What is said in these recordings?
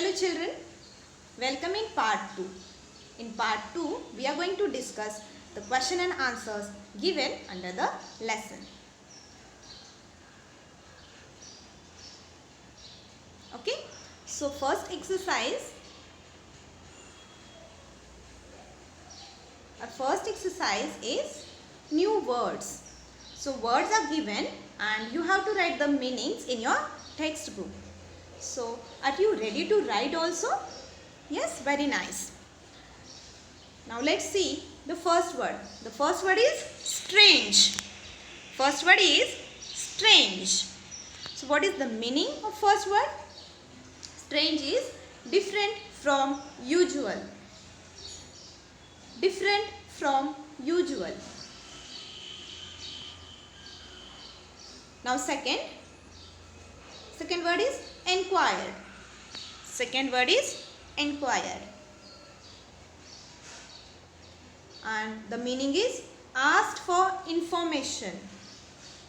Hello children, welcome in part 2. In part 2, we are going to discuss the question and answers given under the lesson. Okay, so first exercise. Our first exercise is new words. So words are given and you have to write the meanings in your textbook. So are you ready to write also? Yes, very nice. Now let's see the first word. The first word is strange. First word is strange. So what is the meaning of first word? Strange is different from usual. Different from usual. Now second word is enquired. Second word is enquired. And the meaning is asked for information.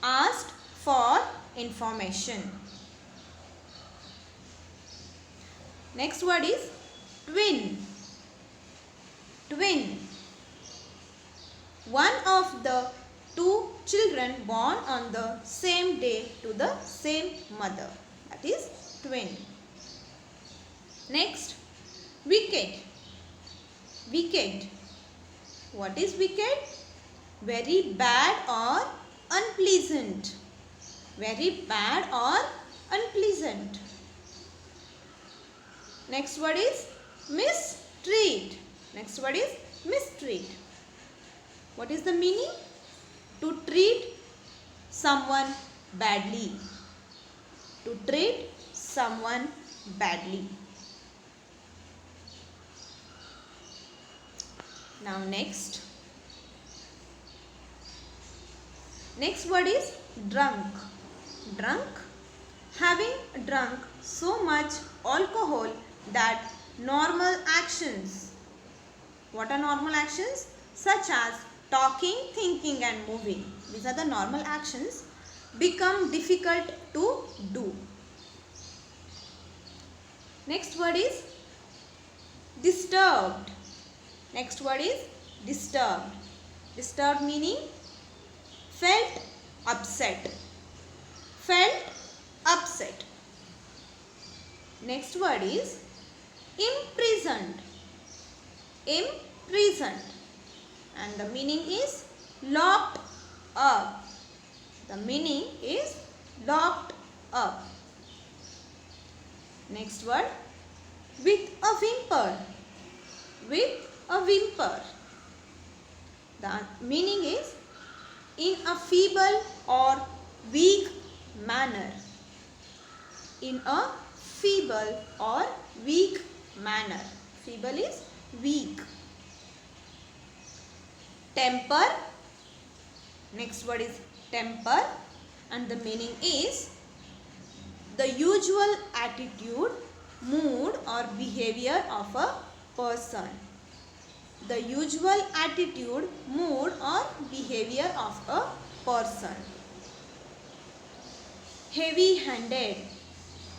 Asked for information. Next word is twin. Twin. One of the two children born on the same day to the same mother. That is twin. Next, wicked. Wicked. What is wicked? Very bad or unpleasant. Very bad or unpleasant. Next word is mistreat. Next word is mistreat. What is the meaning? To treat someone badly. To treat someone badly. Now next word is drunk. Drunk. Having drunk so much alcohol that normal actions. What are normal actions? Such as talking, thinking and moving. These are the normal actions. Become difficult to do. Next word is disturbed. Next word is disturbed. Disturbed meaning felt upset. Felt upset. Next word is imprisoned. Imprisoned. And the meaning is locked up. The meaning is locked up. Next word, with a whimper. With a whimper. The meaning is in a feeble or weak manner. In a feeble or weak manner. Feeble is weak. Temper. Next word is temper. And the meaning is the usual attitude, mood or behavior of a person. The usual attitude, mood or behavior of a person. Heavy-handed.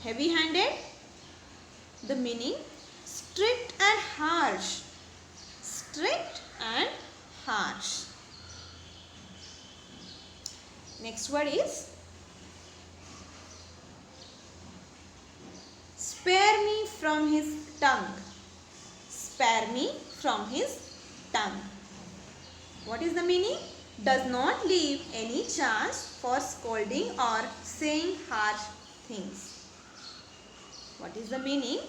Heavy-handed. The meaning strict and harsh. Strict and harsh. Next word is spare me from his tongue. Spare me from his tongue. What is the meaning? Does not leave any chance for scolding or saying harsh things. What is the meaning?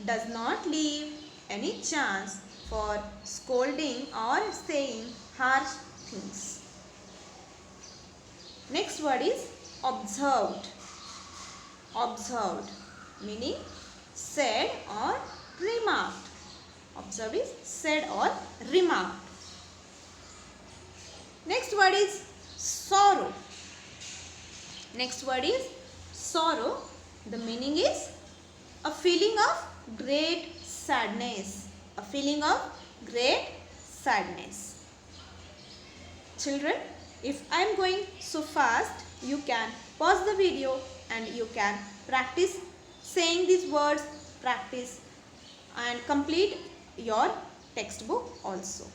Does not leave any chance for scolding or saying harsh things. Next word is observed. Observed meaning said or remarked. Observed is said or remarked. Next word is sorrow. Next word is sorrow. The meaning is a feeling of great sadness. A feeling of great sadness. Children, if I am going so fast, you can pause the video and you can practice saying these words practice and complete your textbook also.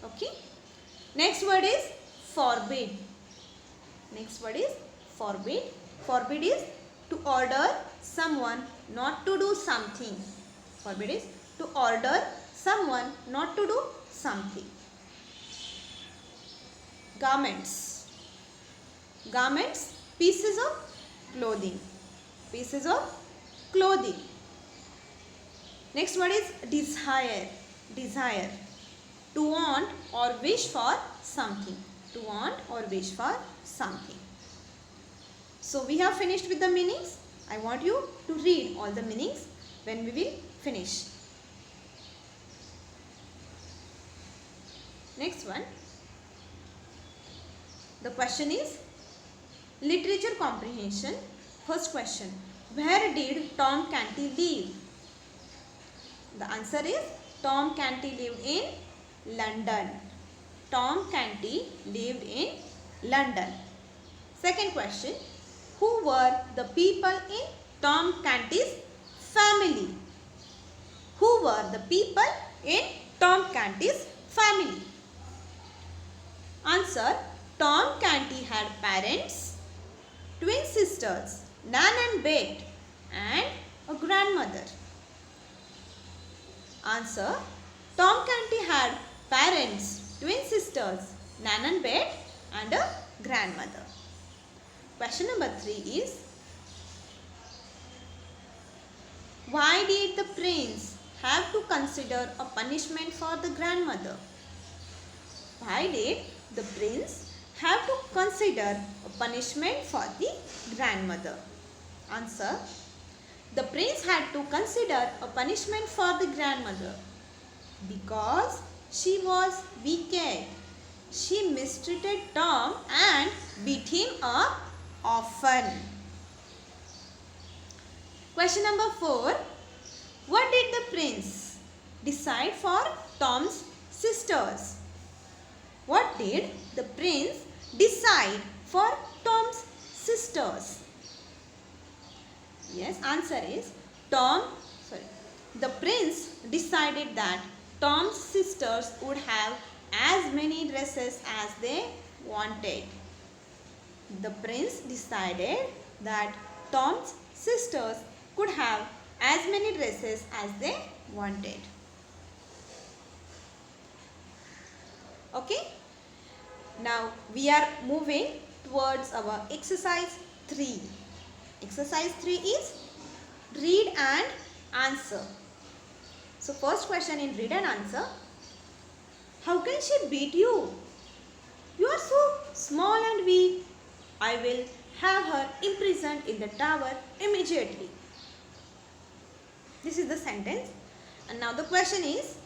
Okay. Next word is forbid. Next word is forbid. Forbid is to order someone not to do something. Forbid is to order someone not to do something. Garments. Garments, pieces of clothing. Pieces of clothing. Next word is desire. Desire. To want or wish for something. To want or wish for something. So we have finished with the meanings. I want you to read all the meanings when we will finish. Next one. The question is literature comprehension. First question. Where did Tom Canty live? The answer is Tom Canty lived in London. Tom Canty lived in London. Second question. Who were the people in Tom Canty's family? Who were the people in Tom Canty's family? Answer. Tom Canty had parents, twin sisters, Nan and Bet, and a grandmother. Answer. Tom Canty had parents, twin sisters, Nan and Bet, and a grandmother. Question number 3 is, why did the prince have to consider a punishment for the grandmother? Why did the prince have to consider a punishment for the grandmother? Answer. The prince had to consider a punishment for the grandmother because she was wicked. She mistreated Tom and beat him up often. Question number 4. What did the prince decide for Tom's sisters? What did the prince decide for Tom's sisters? Yes, answer is the prince decided that Tom's sisters would have as many dresses as they wanted. The prince decided that Tom's sisters could have as many dresses as they wanted. Okay. Now we are moving towards our exercise 3. Exercise 3 is read and answer. So first question in read and answer. How can she beat you? You are so small and weak. I will have her imprisoned in the tower immediately. This is the sentence. And now the question is,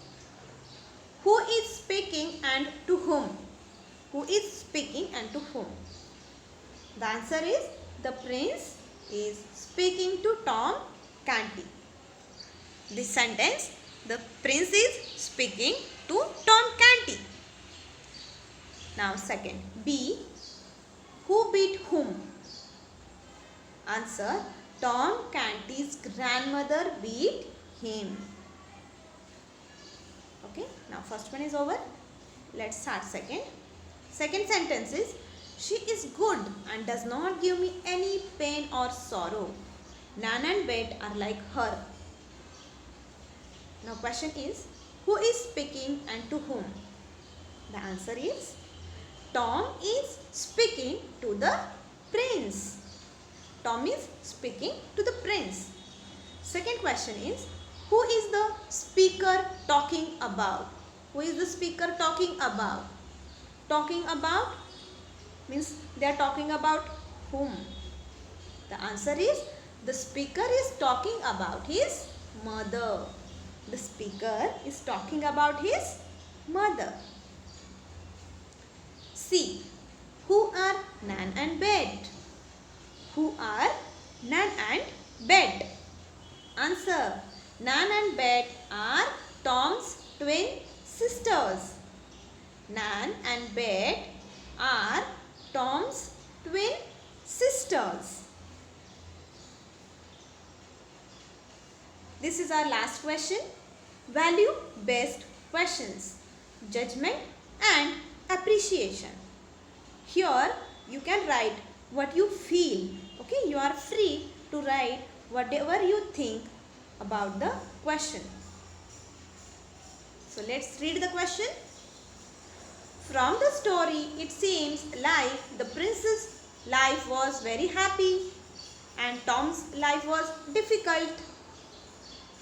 who is speaking and to whom? Who is speaking and to whom? The answer is the prince is speaking to Tom Canty. This sentence, the prince is speaking to Tom Canty. Now second, B. Who beat whom? Answer, Tom Canty's grandmother beat him. Okay, now first one is over. Let's start second. Second sentence is, she is good and does not give me any pain or sorrow. Nan and Bet are like her. Now question is, who is speaking and to whom? The answer is, Tom is speaking to the prince. Tom is speaking to the prince. Second question is, who is the speaker talking about? Who is the speaker talking about? Talking about means they are talking about whom? The answer is, the speaker is talking about his mother. The speaker is talking about his mother. C. Who are Nan and Bet? Who are Nan and Bet? Answer. Nan and Bet are Tom's twin sisters. Nan and Bet are Tom's twin sisters. this is our last question. Value based questions, judgment and appreciation. Here you can write what you feel. Okay, you are free to write whatever you think about the question. So let's read the question. From the story, it seems like the prince's life was very happy and Tom's life was difficult.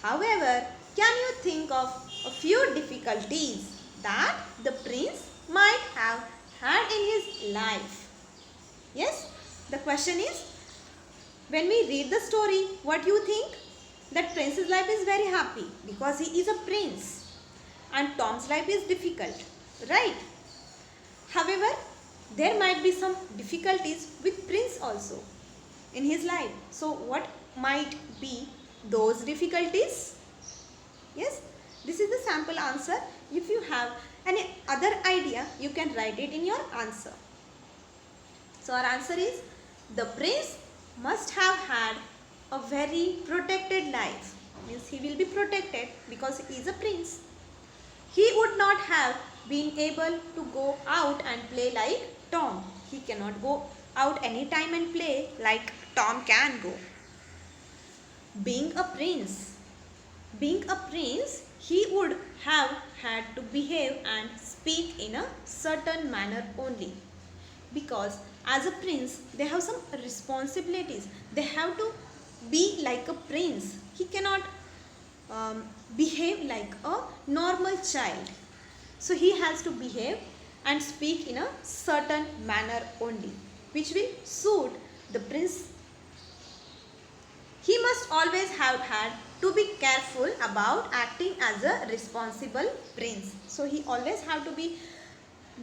However, can you think of a few difficulties that the prince might have had in his life? Yes, the question is, when we read the story, what you think? That prince's life is very happy because he is a prince and Tom's life is difficult, right? However, there might be some difficulties with prince also in his life. So what might be those difficulties? Yes, this is the sample answer. If you have any other idea, you can write it in your answer. So our answer is, the prince must have had a very protected life. Means he will be protected because he is a prince. He would not have been able to go out and play like Tom. He cannot go out anytime and play like Tom can go. Being a prince, he would have had to behave and speak in a certain manner only. Because as a prince, they have some responsibilities. They have to be like a prince. He cannot behave like a normal child. So he has to behave and speak in a certain manner only, which will suit the prince. He must always have had to be careful about acting as a responsible prince. So he always have to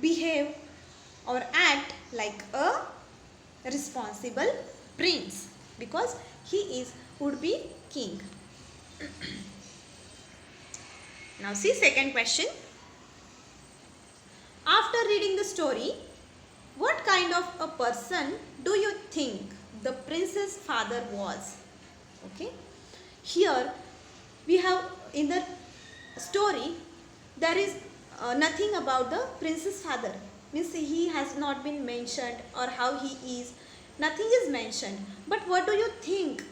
behave or act like a responsible prince because he would be king. Now see second question. After reading the story, what kind of a person do you think the prince's father was? Okay. Here we have in the story there is nothing about the prince's father. Means he has not been mentioned or how he is. Nothing is mentioned. But what do you think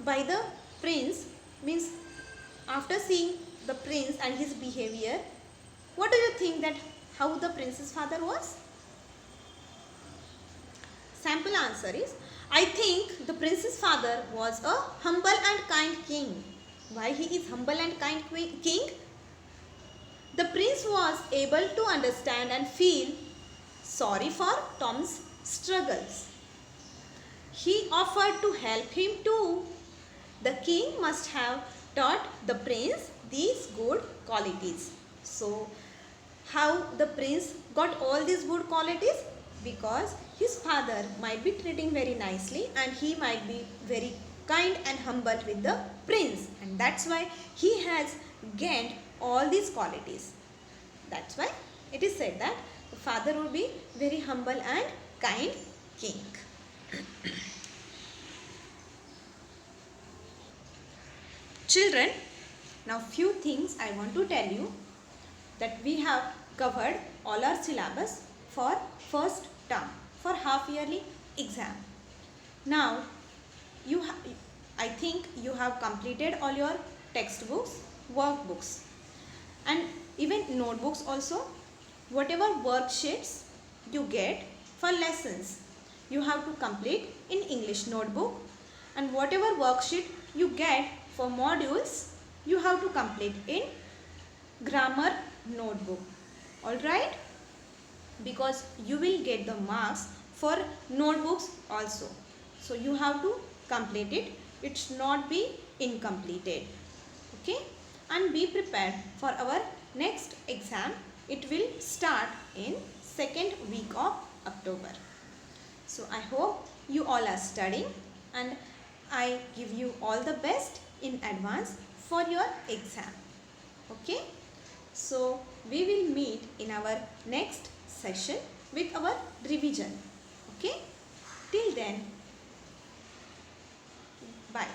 by the prince? Means after seeing the prince and his behavior, what do you think that how the prince's father was? Sample answer is, I think the prince's father was a humble and kind king. Why he is humble and kind king? The prince was able to understand and feel sorry for Tom's struggles. He offered to help him too. The king must have taught the prince these good qualities. So, how the prince got all these good qualities? Because his father might be treating very nicely and he might be very kind and humble with the prince, and that's why he has gained all these qualities. That's why it is said that the father would be very humble and kind king. Children, now few things I want to tell you, that we have covered all our syllabus for first term, for half yearly exam. Now I think you have completed all your textbooks, workbooks and even notebooks also. Whatever worksheets you get for lessons, you have to complete in English notebook, and whatever worksheet you get for modules, you have to complete in grammar notebook. Alright? Because you will get the marks for notebooks also. So you have to complete it. It should not be incompleted. Okay? And be prepared for our next exam. It will start in second week of October. So I hope you all are studying, and I give you all the best in advance for your exam. Okay? So we will meet in our next session with our revision. Okay? Till then, bye.